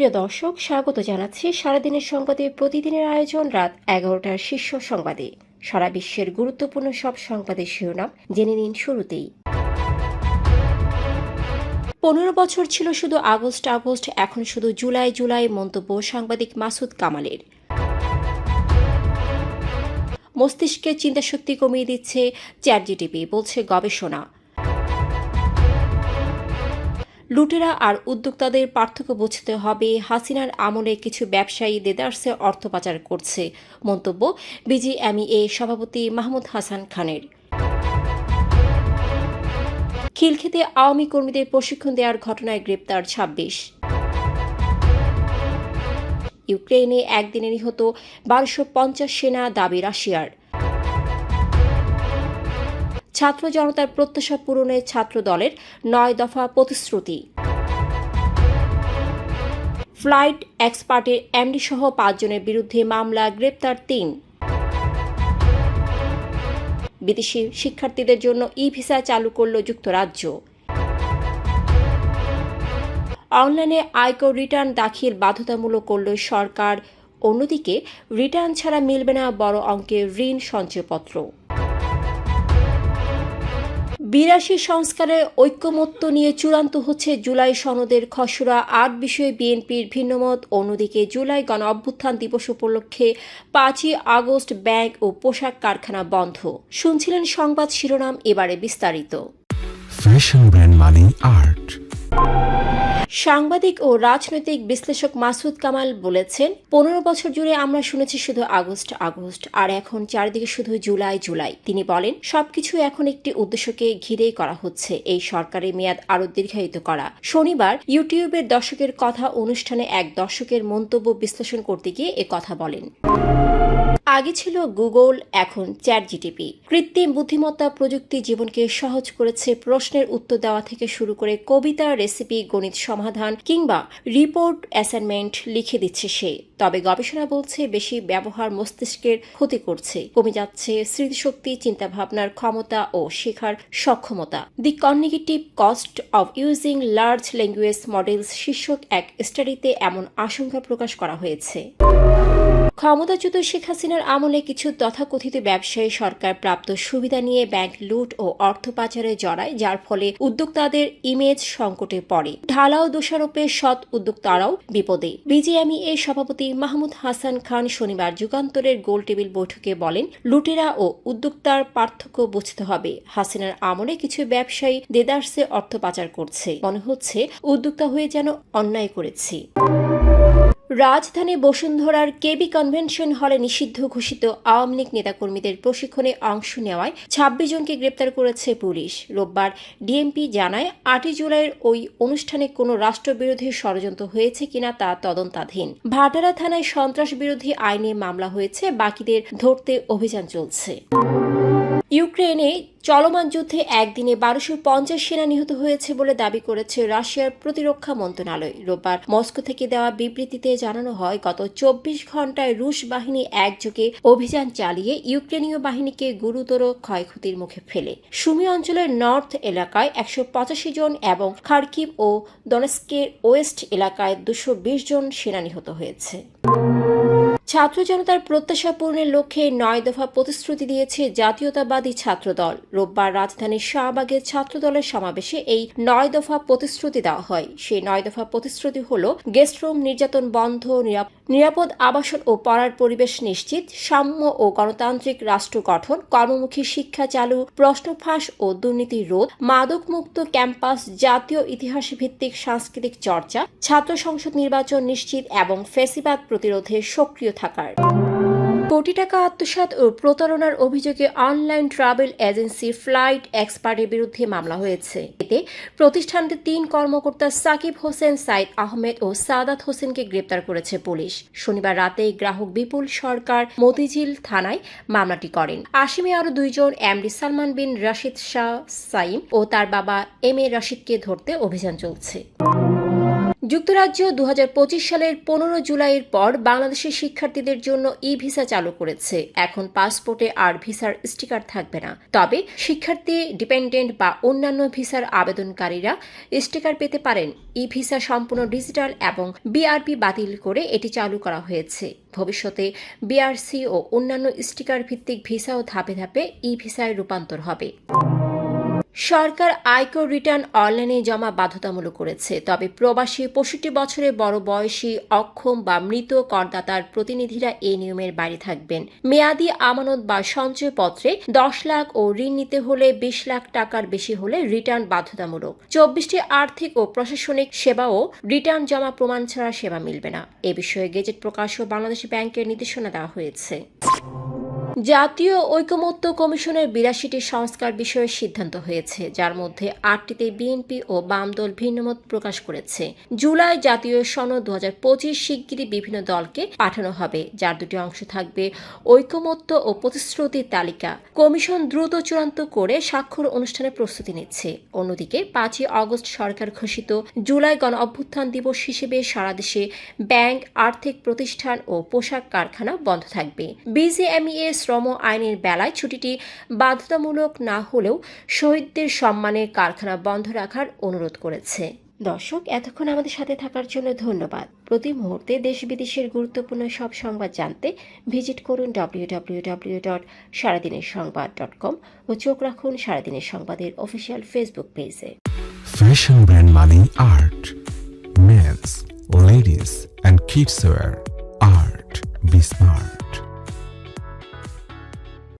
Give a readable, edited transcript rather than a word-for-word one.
প্রিয় দর্শক, স্বাগত জানাচ্ছি সারাদিনের সংবাদে প্রতিদিনের আয়োজন রাত 11টার শীর্ষ সংবাদে। সারা বিশ্বের গুরুত্বপূর্ণ সব সংবাদের শিরোনাম জেনে নিন শুরুতেই। 15 বছর ছিল শুধু আগস্ট আগস্ট, এখন শুধু জুলাই জুলাই, মন্তব্য সাংবাদিক মাসুদ কামালের। মস্তিষ্কের চিন্তাশক্তি কমিয়ে দিচ্ছে চ্যাটজিপিটি, বলছে গবেষণা। লুটেরা আর উদ্যোক্তাদের পার্থক্য বুঝতে হবে, হাসিনার আমলে কিছু ব্যবসায়ী দেদারসে অর্থ পাচার করছে, মন্তব্য বিজিএমইএ সভাপতি মাহমুদ হাসান খানের। খিলক্ষেতে আওয়ামী কর্মীদের প্রশিক্ষণ দেওয়ার ঘটনায় গ্রেপ্তার 26। ইউক্রেনে একদিনে নিহত 1250 সেনা, দাবি রাশিয়ার। ছাত্র জনতার প্রত্যাশা পূরণে ছাত্র দলের 9 দফা প্রতিশ্রুতি। ফ্লাইট এক্সপার্টের এমডি সহ 5 জনের বিরুদ্ধে মামলা, গ্রেপ্তার 3। বিদেশি শিক্ষার্থীদের জন্য ই-ভিসা চালু করল যুক্তরাজ্য। অনলাইনে আয়কর রিটার্ন দাখিল বাধ্যতামূলক করল সরকার। অন্যদিকে রিটার্ন ছাড়া মিলবে না বড় অঙ্কের ঋণ সঞ্চয়পত্র। 82 সংস্কারের ঐক্যমত্য নিয়ে চূড়ান্ত হচ্ছে জুলাই সনদের খসড়া। 8 বিষয়ে বিএনপির ভিন্নমত। অন্যদিকে জুলাই গণ অভ্যুত্থান দিবস উপলক্ষে 5ই আগস্ট ব্যাংক ও পোশাক কারখানা বন্ধ। শুনছিলেন সংবাদ শিরোনাম, এবারে বিস্তারিত। ফ্যাশন ব্র্যান্ড মানে আর্ট। সাংবাদিক ও রাজনৈতিক বিশ্লেষক মাসুদ কামাল বলেছেন, 15 বছর জুড়ে আমরা শুনেছি শুধু আগস্ট আগস্ট, আর এখন চারিদিকে শুধু জুলাই জুলাই। তিনি বলেন, সবকিছু এখন একটি উদ্দেশ্যকে ঘিরেই করা হচ্ছে, এই সরকারের মেয়াদ আরো দীর্ঘায়িত করা। শনিবার ইউটিউবের দর্শকের কথা অনুষ্ঠানে এক দর্শকের মন্তব্য বিশ্লেষণ করতে গিয়ে এ কথা বলেন। আগে ছিল গুগল, এখন চ্যাটজিপিটি। কৃত্রিম বুদ্ধিমত্তা প্রযুক্তি জীবনকে সহজ করেছে। প্রশ্নের উত্তর দেওয়া থেকে শুরু করে কবিতা, রেসিপি, গণিত সমাধান কিংবা রিপোর্ট অ্যাসাইনমেন্ট লিখে দিচ্ছে সে। তবে গবেষণা বলছে, বেশি ব্যবহার মস্তিষ্কের ক্ষতি করছে, কমে যাচ্ছে স্মৃতিশক্তি, চিন্তাভাবনার ক্ষমতা ও শেখার সক্ষমতা। The cognitive cost of using large language models শীর্ষক এক স্টাডিতে এমন আশঙ্কা প্রকাশ করা হয়েছে। ক্ষমতাচ্যুত শেখ হাসিনার আমলে কিছু তথাকথিত ব্যবসায়ী সরকার প্রাপ্ত সুবিধা নিয়ে ব্যাংক লুট ও অর্থ পাচারে জড়ায়, যার ফলে উদ্যোক্তাদের ইমেজ সংকটে পড়ে। ঢালাও দোষারোপে সৎ উদ্যোক্তারাও বিপদে। বিজিএমইএ সভাপতি মাহমুদ হাসান খান শনিবার যুগান্তরের গোল টেবিল বৈঠকে বলেন, লুটেরা ও উদ্যোক্তার পার্থক্য বুঝতে হবে। হাসিনার আমলে কিছু ব্যবসায়ী দেদারসে অর্থ পাচার করছে, মনে হচ্ছে উদ্যোক্তা হয়ে যেন অন্যায় করেছি। রাজধানী বসুন্ধরার কেবি কনভেনশন হলে নিষিদ্ধ ঘোষিত আওয়ামী লীগ নেতাকর্মীদের প্রশিক্ষণে অংশ নেওয়ায় 26 জনকে গ্রেপ্তার করেছে পুলিশ। রোববার ডিএমপি জানায়, 8 জুলাইয়ের ওই অনুষ্ঠানে কোনো রাষ্ট্রবিরোধী ষড়যন্ত্র হয়েছে কিনা তা তদন্তাধীন। ভাটারা থানায় সন্ত্রাস বিরোধী আইনে মামলা হয়েছে, বাকিদের ধরতে অভিযান চলছে। ইউক্রেনে চলমান যুদ্ধে একদিনে 1250 সেনা নিহত হয়েছে বলে দাবি করেছে রাশিয়ার প্রতিরক্ষা মন্ত্রণালয়। রোববার মস্কো থেকে দেওয়া বিবৃতিতে জানানো হয়, গত 24 ঘণ্টায় রুশ বাহিনী একযোগে অভিযান চালিয়ে ইউক্রেনীয় বাহিনীকে গুরুতর ক্ষয়ক্ষতির মুখে ফেলে। সুমি অঞ্চলের নর্থ এলাকায় 185 জন এবং খার্কিভ ও দনেস্কের ওয়েস্ট এলাকায় 220 জন সেনা নিহত হয়েছে। ছাত্র জনতার প্রত্যাশা পূরণের লক্ষ্যে 9 দফা প্রতিশ্রুতি দিয়েছে জাতীয়তাবাদী ছাত্রদল। রোববার রাজধানীর শাহবাগের ছাত্রদলের সমাবেশে এই 9 দফা প্রতিশ্রুতি দেওয়া হয়। সেই 9 দফা প্রতিশ্রুতি হল, গেস্টরুম নির্যাতন বন্ধ, নিরাপদ আবাসন ও পড়ার পরিবেশ নিশ্চিত, সাম্য ও গণতান্ত্রিক রাষ্ট্র গঠন, কর্মমুখী শিক্ষা চালু, প্রশ্ন ফাঁস ও দুর্নীতি রোধ, মাদকমুক্ত ক্যাম্পাস, জাতীয় ইতিহাস ভিত্তিক সাংস্কৃতিক চর্চা, ছাত্র সংসদ নির্বাচন নিশ্চিত এবং ফ্যাসিবাদ প্রতিরোধে সক্রিয় থাকার। কোটি টাকা আত্মসাৎ ও প্রতারণার অভিযোগে অনলাইন ট্রাভেল এজেন্সি ফ্লাইট এক্সপার্টের বিরুদ্ধে মামলা হয়েছে। এতে প্রতিষ্ঠানটির 3 কর্মকর্তা সাকিব হোসেন, সাইদ আহমেদ ও সাদাত হোসেনকে গ্রেপ্তার করেছে পুলিশ। শনিবার রাতে গ্রাহক বিপুল সরকার মতিঝিল থানায় মামলাটি করেন। আসামি আরও 2 জন, এমডি সালমান বিন রাশিদ শাহ সাইম ও তার বাবা এম এ রাশিদকে ধরতে অভিযান চলছে। যুক্তরাজ্য 2025 সালের 15 জুলাইয়ের পর বাংলাদেশের শিক্ষার্থীদের জন্য ই-ভিসা চালু করেছে। এখন পাসপোর্টে আর ভিসার স্টিকার থাকবে না। তবে শিক্ষার্থী, ডিপেন্ডেন্ট বা অন্যান্য ভিসার আবেদনকারীরা স্টিকার পেতে পারেন। ই-ভিসা সম্পূর্ণ ডিজিটাল এবং বিআরপি বাতিল করে এটি চালু করা হয়েছে। ভবিষ্যতে বিআরসি ও অন্যান্য স্টিকার ভিত্তিক ভিসাও ধাপে ধাপে ই-ভিসায় রূপান্তর হবে। সরকার আয়কর রিটার্ন অনলাইনে জমা বাধ্যতামূলক করেছে। তবে প্রবাসী 65 বছরের বড় বয়সী, অক্ষম বা মৃত করদাতার প্রতিনিধিরা এই নিয়মের বাইরে থাকবেন। মেয়াদি আমানত বা সঞ্চয়পত্রে 10 লাখ ও ঋণ নিতে হলে 20 লাখ টাকার বেশি হলে রিটার্ন বাধ্যতামূলক। 24টি আর্থিক ও প্রশাসনিক সেবাও রিটার্ন জমা প্রমাণ ছাড়া সেবা মিলবে না। এ বিষয়ে গেজেট প্রকাশ ও বাংলাদেশ ব্যাংকের নির্দেশনা দেওয়া হয়েছে। জাতীয় ঐকমত্য কমিশনের 82টি সংস্কার বিষয়ে সিদ্ধান্ত হয়েছে, যার মধ্যে 8টিতে বিএনপি ও বাম দল ভিন্নমত প্রকাশ করেছে। জুলাই জাতীয় সনদ 2025 শিগগিরই বিভিন্ন দলকে পাঠানো হবে, যার দুটি অংশ থাকবে ঐকমত্য ও প্রতিশ্রুতির তালিকা। কমিশন দ্রুত চূড়ান্ত করে স্বাক্ষর অনুষ্ঠানের প্রস্তুতি নিচ্ছে। অন্যদিকে 5 আগস্ট সরকার ঘোষিত জুলাই গণ অভ্যুত্থান দিবস হিসেবে সারা দেশে ব্যাংক, আর্থিক প্রতিষ্ঠান ও পোশাক কারখানা বন্ধ থাকবে। বিজিএমইএ শ্রম আইনের বেলায় ছুটিটি বাধ্যতামূলক না হলেও শহীদদের সম্মানে কারখানা বন্ধ রাখার অনুরোধ করেছে। দর্শক, এতক্ষণ আমাদের সাথে থাকার জন্য ধন্যবাদ। প্রতি মুহূর্তে দেশ বিদেশের গুরুত্বপূর্ণ সব সংবাদ জানতে ভিজিট করুন www.সারাদিনেরসংবাদ.com ও চোখ রাখুন সারাদিনের সংবাদের অফিসিয়াল ফেসবুক পেজে। Fashion brand money art. Men's, ladies and kids wear art. Be smart.